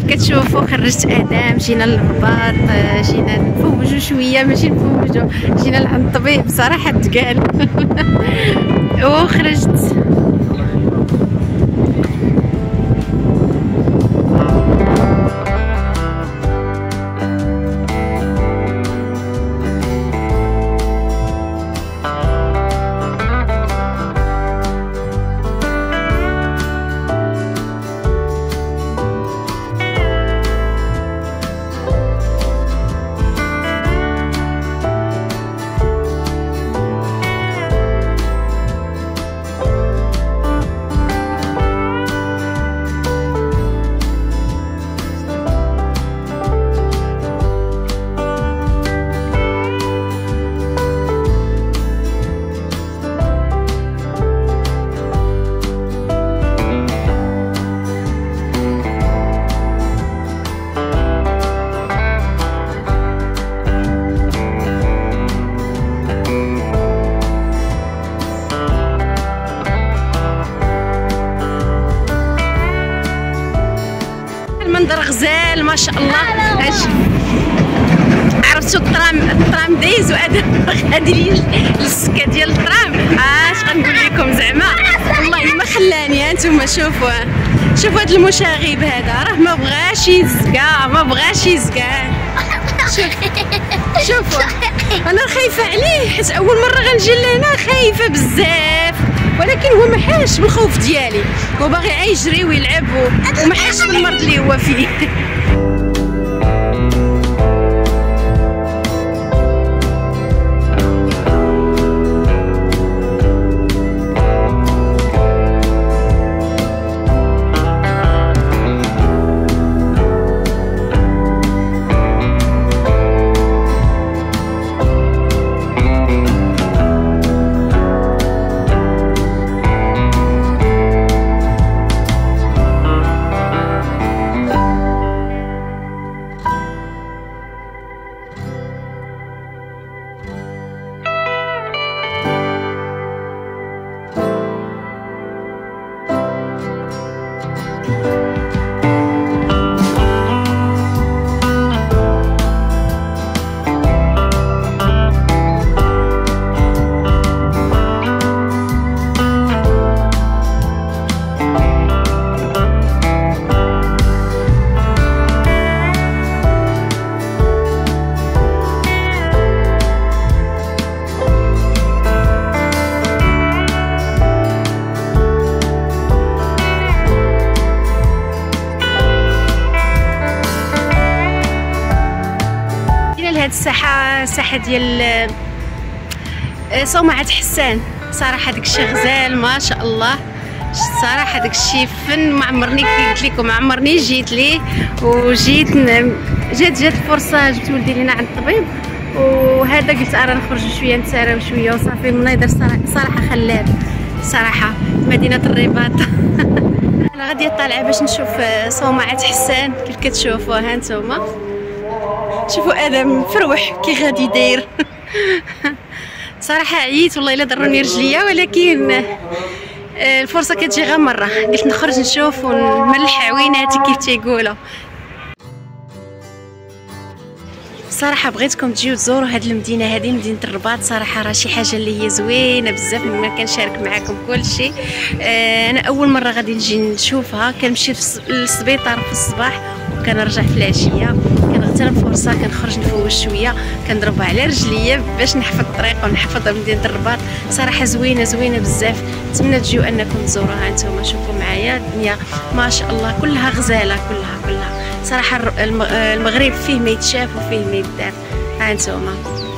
كتشوفوا خرجت ادم، جينا للرباط، جينا نفوجوا شويه، ماشي نفوجوا، جينا لعند الطبيب صراحه تقال وخرجت. المنظر غزال ما شاء الله. عرفتوا الترام دايز وادم غادي لي للسكه ديال الترام. اش غنقول لكم زعما والله ما خلاني. هانتوما شوفوا هذا المشاغب هذا راه ما بغاش يزكى. شوفوا انا خايفه عليه حيت اول مره غنجي لهنا، خايفه بزاف، ولكن هو ما حاش بالخوف ديالي، هو باغي يجري ويلعب وما حاش بالمرض اللي هو فيه. هاد الساحه ديال صومعة حسان صراحه داكشي غزال ما شاء الله. صراحه داكشي فن ما عمرني قلت لكم، ما عمرني جيت ليه، وجيت جات الفرصه جبت ولدي لينا عند الطبيب، وهذا قلت ارا نخرجوا شويه نتساراو شويه وصافي. المناظر صراحه خلاب صراحه مدينه الرباط. انا غاديه طالعه باش نشوف صومعة حسان كيف كتشوفوا. ها نتوما شوفوا ادم فروح كي غادي داير. صراحه عييت والله الا ضروني رجليا، ولكن الفرصه كتجي غير مره، قلت نخرج نشوف ونملح عويناتي كيف تيقولوا. صراحه بغيتكم تجيو تزوروا هاد المدينه هذه، مدينه الرباط. صراحه راه شي حاجه اللي هي زوينه بزاف، ما كنشارك معكم كل شيء. انا اول مره غادي نجي نشوفها، كنمشي للسبيطار في الصباح وكنرجع في العشيه، كنغتنم فرصه كنخرج نفوش شويه، كنضربها على رجليا باش نحفظ الطريق ونحفظ مدينه الرباط. صراحه زوينه بزاف، نتمنى تجيو انكم تزوروها. انتم شوفوا معايا الدنيا ما شاء الله كلها غزاله كلها. صراحه المغرب فيه ما يتشاف وفيه ما يدار. ها انتم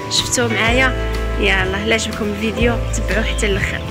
شفتوا معايا، يلا لا عجبكم الفيديو تبعوه حتى الاخر.